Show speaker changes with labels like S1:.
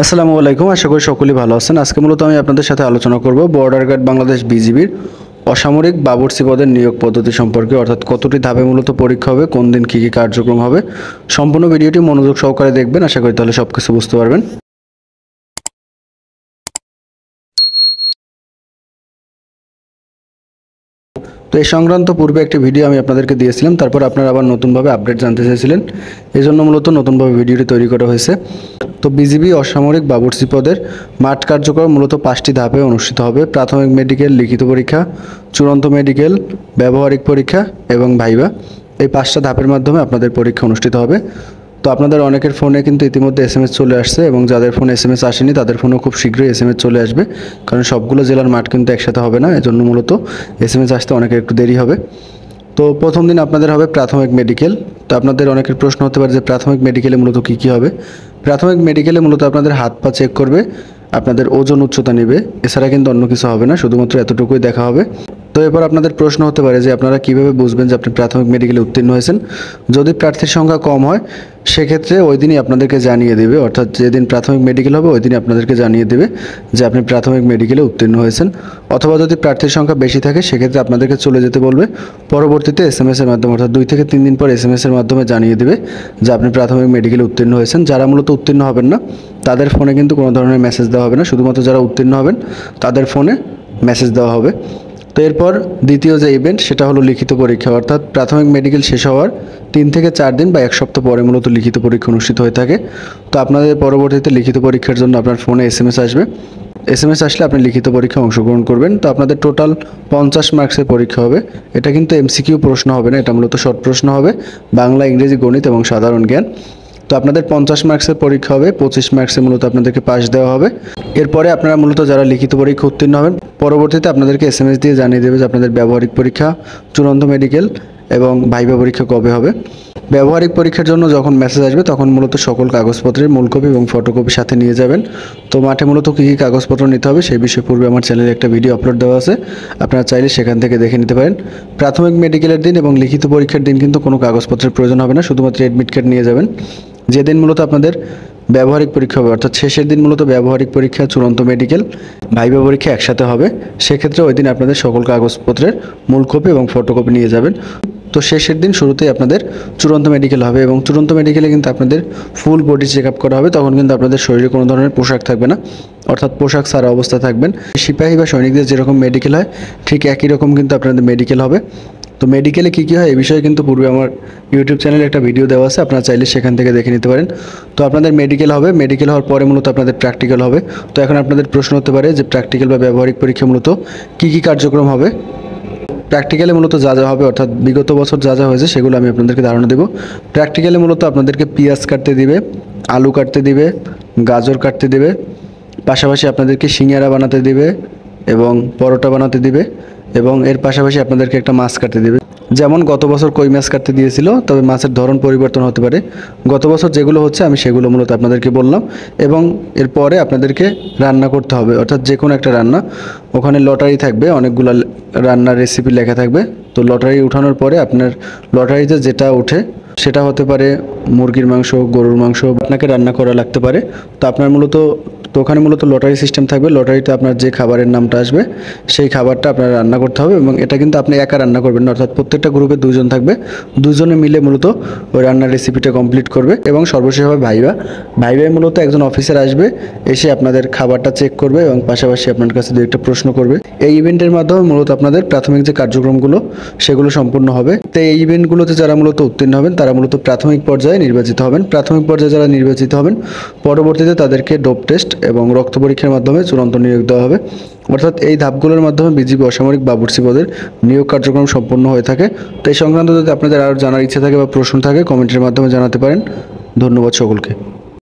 S1: আসসালামু আলাইকুম। আশা করি সকলেই ভালো আছেন। আজকে মূলত আমি আপনাদের সাথে আলোচনা করব বর্ডার গার্ড বাংলাদেশ বিজিবির অসামরিক বাবুর্চি পদের নিয়োগ পদ্ধতি সম্পর্কে, অর্থাৎ কতটি ধাপে মূলত পরীক্ষা হবে, কোন দিন কী কী কার্যক্রম হবে। সম্পূর্ণ ভিডিওটি মনোযোগ সহকারে দেখবেন, আশা করি তাহলে সব কিছু বুঝতে পারবেন। তো এই সংক্রান্ত পূর্বে একটি ভিডিও আমি আপনাদেরকে দিয়েছিলাম, তারপর আপনারা আবার নতুনভাবে আপডেট জানতে চাইছিলেন, এই জন্য মূলত নতুনভাবে ভিডিওটি তৈরি করা হয়েছে। তো বিজিবি অসামরিক বাবুর্চি পদের মাঠ কার্যক্রম মূলত 5টি ধাপে অনুষ্ঠিত হবে। প্রাথমিক মেডিকেল, লিখিত পরীক্ষা, চূড়ান্ত মেডিকেল, ব্যবহারিক পরীক্ষা এবং ভাইবা। এই 5টা ধাপের মাধ্যমে আপনাদের পরীক্ষা অনুষ্ঠিত হবে। তো আপনাদের অনেকের ফোনে কিন্তু ইতিমধ্যে এসএমএস চলে আসছে, এবং যাদের ফোনে এসএমএস আসেনি তাদের ফোনেও খুব শীঘ্রই এসএমএস চলে আসবে, কারণ সবগুলো জেলার মাঠ কিন্তু একসাথে হবে না, এজন্য মূলত এসএমএস আসতে অনেকের একটু দেরি হবে। তো প্রথম দিন আপনাদের হবে প্রাথমিক মেডিকেল। তো আপনাদের অনেকের প্রশ্ন হতে পারে যে প্রাথমিক মেডিকেলে মূলত কী কী হবে। প্রাথমিক মেডিকেলে মূলত আপনাদের হাত পা চেক করবে, আপনাদের ওজন উচ্চতা নেবে, এছাড়া কিন্তু অন্য কিছু হবে না, শুধুমাত্র এতটুকুই দেখা হবে। তো এরপর আপনাদের প্রশ্ন হতে পারে যে আপনারা কীভাবে বুঝবেন যে আপনি প্রাথমিক মেডিকেলে উত্তীর্ণ হয়েছেন। যদি প্রার্থীর সংখ্যা কম হয় সেক্ষেত্রে ওই দিনই আপনাদেরকে জানিয়ে দেবে, অর্থাৎ যেদিন প্রাথমিক মেডিকেল হবে ওই দিনই আপনাদেরকে জানিয়ে দেবে যে আপনি প্রাথমিক মেডিকেলে উত্তীর্ণ হয়েছেন। অথবা যদি প্রার্থীর সংখ্যা বেশি থাকে সেক্ষেত্রে আপনাদেরকে চলে যেতে বলবে, পরবর্তীতে এসএমএসের মাধ্যমে, অর্থাৎ 2 থেকে 3 দিন পর এসএমএসের মাধ্যমে জানিয়ে দেবে যে আপনি প্রাথমিক মেডিকেলে উত্তীর্ণ হয়েছেন। যারা মূলত উত্তীর্ণ হবেন না তাদের ফোনে কিন্তু কোনো ধরনের মেসেজ দেওয়া হবে না, শুধুমাত্র যারা উত্তীর্ণ হবেন তাদের ফোনে মেসেজ দেওয়া হবে। তো এরপর দ্বিতীয় যে ইভেন্ট সেটা হলো লিখিত পরীক্ষা, অর্থাৎ প্রাথমিক মেডিকেল শেষ হওয়ার 3 থেকে 4 দিন বা 1 সপ্তাহ পরে মূলত লিখিত পরীক্ষা অনুষ্ঠিত হয়ে থাকে। তো আপনাদের পরবর্তীতে লিখিত পরীক্ষার জন্য আপনার ফোনে এসএমএস আসবে, এসএমএস আসলে আপনি লিখিত পরীক্ষায় অংশগ্রহণ করবেন। তো আপনাদের টোটাল 50 মার্কসের পরীক্ষা হবে। এটা কিন্তু এমসিকিউ প্রশ্ন হবে না, এটা মূলত শর্ট প্রশ্ন হবে, বাংলা, ইংরেজি, গণিত এবং সাধারণ জ্ঞান। তো আপনাদের 50 মার্কসের পরীক্ষা হবে, 25 মার্কসে মূলত আপনাদেরকে পাস দেওয়া হবে। এরপরে আপনারা মূলত যারা লিখিত পরীক্ষা উত্তীর্ণ হবেন পরবর্তীতে আপনাদেরকে এসএমএস দিয়ে জানিয়ে দেবে যে আপনাদের ব্যবহারিক পরীক্ষা, চূড়ান্ত মেডিকেল এবং ভাইভা পরীক্ষা কবে হবে। ব্যবহারিক পরীক্ষার জন্য যখন মেসেজ আসবে তখন মূলত সকল কাগজপত্রের মূল কপি এবং ফটোকপি সাথে নিয়ে যাবেন। তো মাঠে মূলত কী কী কাগজপত্র নিতে হবে সেই বিষয়ে পূর্বে আমার চ্যানেলে একটা ভিডিও আপলোড দেওয়া আছে, আপনারা চাইলে সেখান থেকে দেখে নিতে পারেন। প্রাথমিক মেডিকেলের দিন এবং লিখিত পরীক্ষার দিন কিন্তু কোনো কাগজপত্রের প্রয়োজন হবে না, শুধুমাত্র অ্যাডমিট কার্ড নিয়ে যাবেন। যেদিন মূলত আপনাদের ব্যবহারিক পরীক্ষা হবে, অর্থাৎ শেষের দিন মূলত ব্যবহারিক পরীক্ষা, চূড়ান্ত মেডিকেল, ভাইভা পরীক্ষা একসাথে হবে, সেক্ষেত্রে ওই দিন আপনাদের সকল কাগজপত্রের মূল কপি এবং ফটোকপি নিয়ে যাবেন। তো শেষের দিন শুরুতেই আপনাদের চূড়ান্ত মেডিকেল হবে, এবং চূড়ান্ত মেডিকেলে কিন্তু আপনাদের ফুল বডি চেক আপ করা হবে। তখন কিন্তু আপনাদের শরীরে কোনো ধরনের পোশাক থাকবে না, অর্থাৎ পোশাক ছাড়া অবস্থা থাকবেন। সিপাহী বা সৈনিকদের যেরকম মেডিকেল হয় ঠিক একই রকম কিন্তু আপনাদের মেডিকেল হবে। তো মেডিকেলে কী কী হয় এই বিষয়ে কিন্তু পূর্বে আমার ইউটিউব চ্যানেলে একটা ভিডিও দেওয়া আছে, আপনারা চাইলে সেখান থেকে দেখে নিতে পারেন। তো আপনাদের মেডিকেল হবে, মেডিকেল হওয়ার পরে মূলত আপনাদের প্র্যাকটিক্যাল হবে। তো এখন আপনাদের প্রশ্ন হতে পারে যে প্র্যাকটিক্যাল বা ব্যবহারিক পরীক্ষা মূলত কী কী কার্যক্রম হবে। প্র্যাকটিক্যালে মূলত যা যা হবে, অর্থাৎ বিগত বছর যা যা হয়েছে সেগুলো আমি আপনাদেরকে ধারণা দেবো। প্র্যাকটিক্যালে মূলত আপনাদেরকে পেঁয়াজ কাটতে দিবে, আলু কাটতে দিবে, গাজর কাটতে দিবে, পাশাপাশি আপনাদেরকে সিঙ্গারা বানাতে দিবে এবং পরোটা বানাতে দিবে, এবং এর পাশাপাশি আপনাদেরকে একটা মাছ কাটতে দিবে। যেমন গত বছর কই মাছ কাটতে দিয়েছিল, তবে মাছের ধরন পরিবর্তন হতে পারে। গত বছর যেগুলো হচ্ছে আমি সেগুলো মূলত আপনাদেরকে বললাম, এবং এরপরে আপনাদেরকে রান্না করতে হবে, অর্থাৎ যে কোনো একটা রান্না। ওখানে লটারি থাকবে, অনেকগুলো রান্নার রেসিপি লেখা থাকবে। তো লটারি উঠানোর পরে আপনার লটারিতে যেটা ওঠে সেটা হতে পারে মুরগির মাংস, গরুর মাংস, আপনাকে রান্না করা লাগতে পারে। তো আপনার মূলত ওখানে মূলত লটারি সিস্টেম থাকবে, লটারিতে আপনার যে খাবারের নামটা আসবে সেই খাবারটা আপনার রান্না করতে হবে, এবং এটা কিন্তু আপনি একা রান্না করবেন না, অর্থাৎ প্রত্যেকটা গ্রুপে 2 জন থাকবে, 2 জনে মিলে মূলত ওই রান্নার রেসিপিটা কমপ্লিট করবে। এবং সর্বশেষ হবে ভাইভা। ভাইভায় মূলত একজন অফিসার আসবে, এসে আপনাদের খাবারটা চেক করবে এবং পাশাপাশি আপনার কাছে 2-1টা প্রশ্ন করবে। এই ইভেন্টের মাধ্যমে মূলত আপনাদের প্রাথমিক যে কার্যক্রমগুলো সেগুলো সম্পূর্ণ হবে। তো এই ইভেন্টগুলোতে যারা মূলত উত্তীর্ণ হবেন তারা মূলত প্রাথমিক পর্যায়ে নির্বাচিত হবেন। প্রাথমিক পর্যায়ে যারা নির্বাচিত হবেন পরবর্তীতে তাদেরকে ডোপ টেস্ট এবং রক্ত পরীক্ষার মাধ্যমে চূড়ান্ত নিয়োগ দেওয়া হবে। অর্থাৎ এই ধাপগুলোর মাধ্যমে বিজিবি অসামরিক বাবুর্চি পদের নিয়োগ কার্যক্রম সম্পন্ন হয়ে থাকে। তো এই সংক্রান্ত যদি আপনাদের আরও জানার ইচ্ছা থাকে বা প্রশ্ন থাকে কমেন্টের মাধ্যমে জানাতে পারেন। ধন্যবাদ সকলকে।